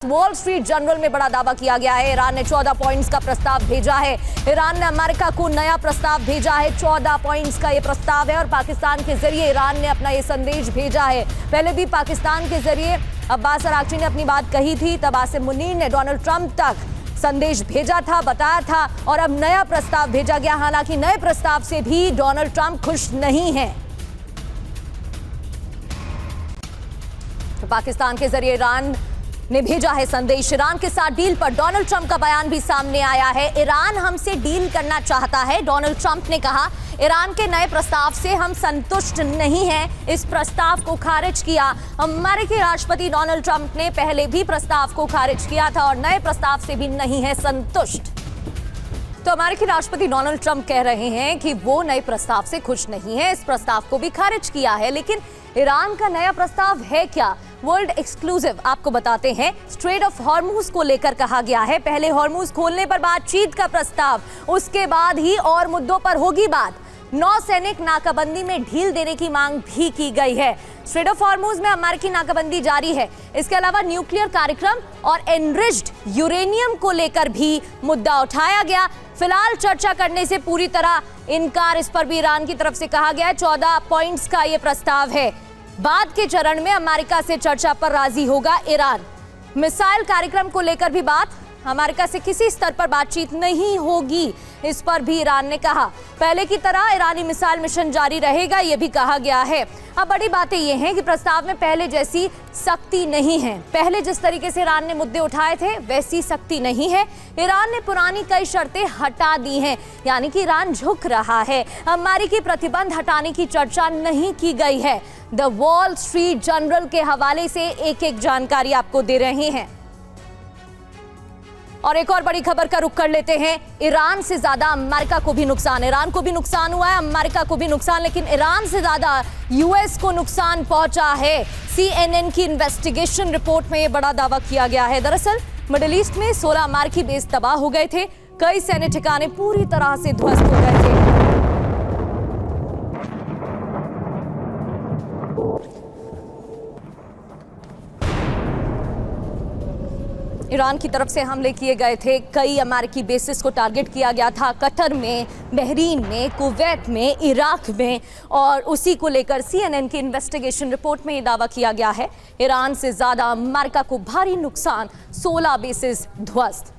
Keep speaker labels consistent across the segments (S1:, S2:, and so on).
S1: Wall street journal में बड़ा दावा किया गया है। ईरान ने 14 पॉइंट्स का प्रस्ताव भेजा है। ईरान ने अमेरिका को नया प्रस्ताव भेजा है। 14 पॉइंट्स का ये प्रस्ताव है और पाकिस्तान के जरिए ईरान ने अपना ये संदेश भेजा है। पहले भी पाकिस्तान के जरिए अब्बास अराक्ची ने अपनी बात कही थी, तब आसिम मुनीर ने डोनाल्ड ट्रंप तक संदेश भेजा था, बताया था और अब नया प्रस्ताव भेजा गया। हालांकि नए प्रस्ताव से भी डोनाल्ड ट्रंप खुश नहीं है। तो पाकिस्तान के जरिए ईरान ने भेजा है संदेश। ईरान के साथ डील पर डोनाल्ड ट्रंप का बयान भी सामने आया है। ईरान हमसे डील करना चाहता है, डोनाल्ड ट्रंप ने कहा। ईरान के नए प्रस्ताव से हम संतुष्ट नहीं हैं, इस प्रस्ताव को खारिज किया। अमेरिकी राष्ट्रपति डोनाल्ड ट्रंप ने पहले भी प्रस्ताव को खारिज किया था और नए प्रस्ताव से भी नहीं है संतुष्ट। तो अमेरिकी राष्ट्रपति डोनाल्ड ट्रंप कह रहे हैं कि वो नए प्रस्ताव से खुश नहीं है, इस प्रस्ताव को भी खारिज किया है। लेकिन ईरान का नया प्रस्ताव है क्या? वर्ल्ड एक्सक्लूसिव आपको बताते हैं। स्ट्रेट ऑफ हॉर्मुज को लेकर कहा गया है, पहले हॉर्मुज खोलने पर बातचीत का प्रस्ताव, उसके बाद ही और मुद्दों पर होगी बात। नौसैनिक नाकाबंदी में ढील देने की मांग भी की गई है। स्ट्रेट ऑफ हॉर्मुज में अमेरिकी नाकाबंदी जारी है। इसके अलावा न्यूक्लियर कार्यक्रम और एनरिच्ड यूरेनियम को लेकर भी मुद्दा उठाया गया। फिलहाल चर्चा करने से पूरी तरह इनकार इस पर भी ईरान की तरफ से कहा गया है। 14 पॉइंट्स का यह प्रस्ताव है। बाद के चरण में अमेरिका से चर्चा पर राजी होगा ईरान। मिसाइल कार्यक्रम को लेकर भी बात, अमेरिका से किसी स्तर पर बातचीत नहीं होगी, इस पर भी ईरान ने कहा। पहले की तरह ईरानी मिसाइल मिशन जारी रहेगा, यह भी कहा गया है। अब बड़ी बातें यह हैं कि प्रस्ताव में पहले जैसी सख्ती नहीं है। पहले जिस तरीके से ईरान ने मुद्दे उठाए थे वैसी सख्ती नहीं है। ईरान ने पुरानी कई शर्तें हटा दी हैं, यानी कि ईरान झुक रहा है। अमेरिकी प्रतिबंध हटाने की चर्चा नहीं की गई है। द वॉल स्ट्रीट जर्नल के हवाले से एक एक जानकारी आपको दे रहे हैं। और एक और बड़ी खबर का रुख कर लेते हैं। ईरान से ज्यादा अमेरिका को भी नुकसान, ईरान को भी नुकसान हुआ है, अमेरिका को भी नुकसान, लेकिन ईरान से ज्यादा यूएस को नुकसान पहुंचा है। CNN की इन्वेस्टिगेशन रिपोर्ट में यह बड़ा दावा किया गया है। दरअसल मिडिल ईस्ट में 16 अमेरिकी बेस तबाह हो गए थे, कई सैन्य ठिकाने पूरी तरह से ध्वस्त हो गए थे। ईरान की तरफ से हमले किए गए थे, कई अमेरिकी बेसिस को टारगेट किया गया था, कतर में, बहरीन में, कुवैत में, इराक में, और उसी को लेकर CNN की इन्वेस्टिगेशन रिपोर्ट में ये दावा किया गया है। ईरान से ज्यादा अमेरिका को भारी नुकसान, 16 बेसिस ध्वस्त।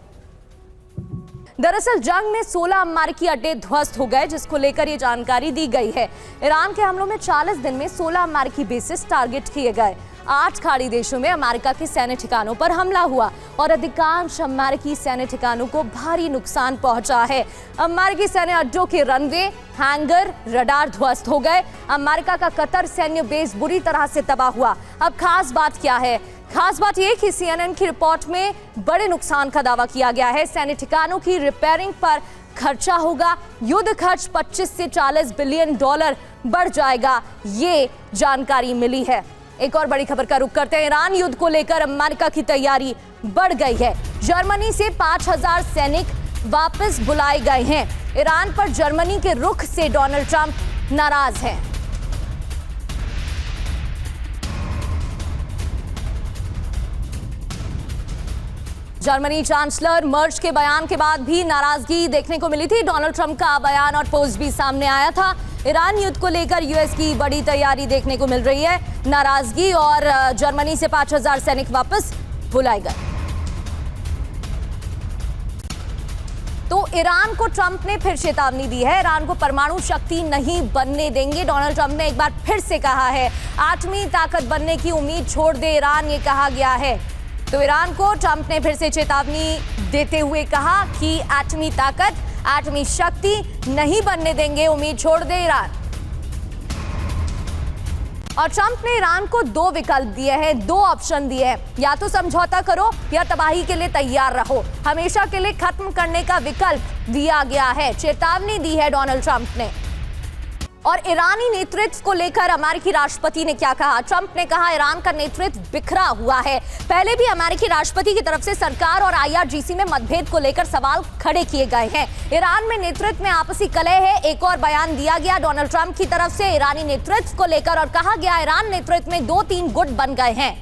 S1: दरअसल जंग में 16 अमेरिकी अड्डे ध्वस्त हो गए, जिसको लेकर ये जानकारी दी गई है। ईरान के हमलों में 40 दिन में 16 अमेरिकी बेसिस टारगेट किए गए। 8 खाड़ी देशों में अमेरिका के सैन्य ठिकानों पर हमला हुआ और अधिकांश अमेरिकी सैन्य ठिकानों को भारी नुकसान पहुंचा है। अमेरिकी सैन्य अड्डों के रनवे, हैंगर, रडार ध्वस्त हो गए। अमेरिका का कतर सैन्य बेस बुरी तरह से तबाह हुआ। अब खास बात क्या है? खास बात यह कि CNN की रिपोर्ट में बड़े नुकसान का दावा किया गया है। सैन्य ठिकानों की रिपेयरिंग पर खर्चा होगा, युद्ध खर्च 25 से 40 बिलियन डॉलर बढ़ जाएगा, ये जानकारी मिली है। एक और बड़ी खबर का रुख करते हैं। ईरान युद्ध को लेकर अमेरिका की तैयारी बढ़ गई है। जर्मनी से 5000 सैनिक वापस बुलाए गए हैं। ईरान पर जर्मनी के रुख से डोनाल्ड ट्रंप नाराज हैं। जर्मनी चांसलर मर्ज के बयान के बाद भी नाराजगी देखने को मिली थी। डोनाल्ड ट्रंप का बयान और पोस्ट भी सामने आया था। ईरान युद्ध को लेकर यूएस की बड़ी तैयारी देखने को मिल रही है। नाराजगी और जर्मनी से 5000 सैनिक वापस बुलाए गए। तो ईरान को ट्रंप ने फिर चेतावनी दी है। ईरान को परमाणु शक्ति नहीं बनने देंगे। डोनाल्ड ट्रंप ने एक बार फिर से कहा है, आठवीं ताकत बनने की उम्मीद छोड़ दे ईरान, ये कहा गया है। तो ईरान को ट्रंप ने फिर से चेतावनी देते हुए कहा कि आठवीं ताकत, आठवीं शक्ति नहीं बनने देंगे, उम्मीद छोड़ दे ईरान। और ट्रंप ने ईरान को 2 विकल्प दिए हैं, 2 ऑप्शन दिए हैं, या तो समझौता करो या तबाही के लिए तैयार रहो। हमेशा के लिए खत्म करने का विकल्प दिया गया है, चेतावनी दी है डोनाल्ड ट्रंप ने। और ईरानी नेतृत्व को लेकर अमेरिकी राष्ट्रपति ने क्या कहा? ट्रंप ने कहा ईरान का नेतृत्व बिखरा हुआ है। पहले भी अमेरिकी राष्ट्रपति की तरफ से सरकार और IRGC में मतभेद को लेकर सवाल खड़े किए गए हैं। ईरान में नेतृत्व में आपसी कलह है। एक और बयान दिया गया डोनाल्ड ट्रंप की तरफ से ईरानी नेतृत्व को लेकर और कहा गया ईरान नेतृत्व में 2-3 गुट बन गए हैं।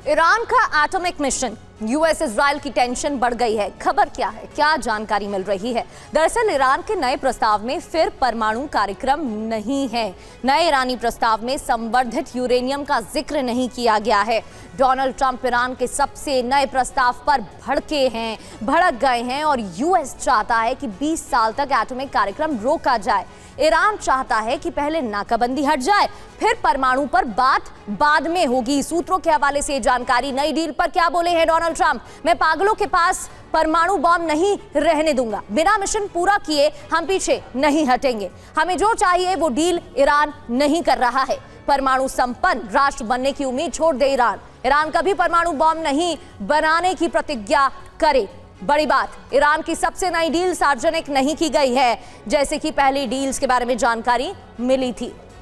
S1: ईरान का एटॉमिक मिशन, यूएस इजराइल की टेंशन बढ़ गई है। खबर क्या है, क्या जानकारी मिल रही है? दरअसल ईरान के नए प्रस्ताव में फिर परमाणु कार्यक्रम नहीं है। नए ईरानी प्रस्ताव में संवर्धित यूरेनियम का जिक्र नहीं किया गया है। डोनाल्ड ट्रंप ईरान के सबसे नए प्रस्ताव पर भड़क गए हैं और यूएस चाहता है कि 20 साल तक एटॉमिक कार्यक्रम रोका जाए। ईरान चाहता है कि पहले नाकाबंदी हट जाए, फिर परमाणु पर बात बाद में होगी। सूत्रों के हवाले से जानकारी। नई डील पर क्या बोले हैं डोनाल्ड ट्रंप? मैं पागलों के पास परमाणु बम नहीं रहने दूंगा। बिना मिशन पूरा किए हम पीछे नहीं हटेंगे। हमें जो चाहिए वो डील ईरान नहीं कर रहा है। परमाणु संपन्न राष्ट्र बनने की उम्मीद छोड़ दे ईरान। ईरान कभी परमाणु बम नहीं बनाने की प्रतिज्ञा करे। बड़ी बात, ईरान की सबसे नई डील सार्वजनिक नहीं की गई है, जैसे कि पहली डील्स के बारे में जानकारी मिली थी।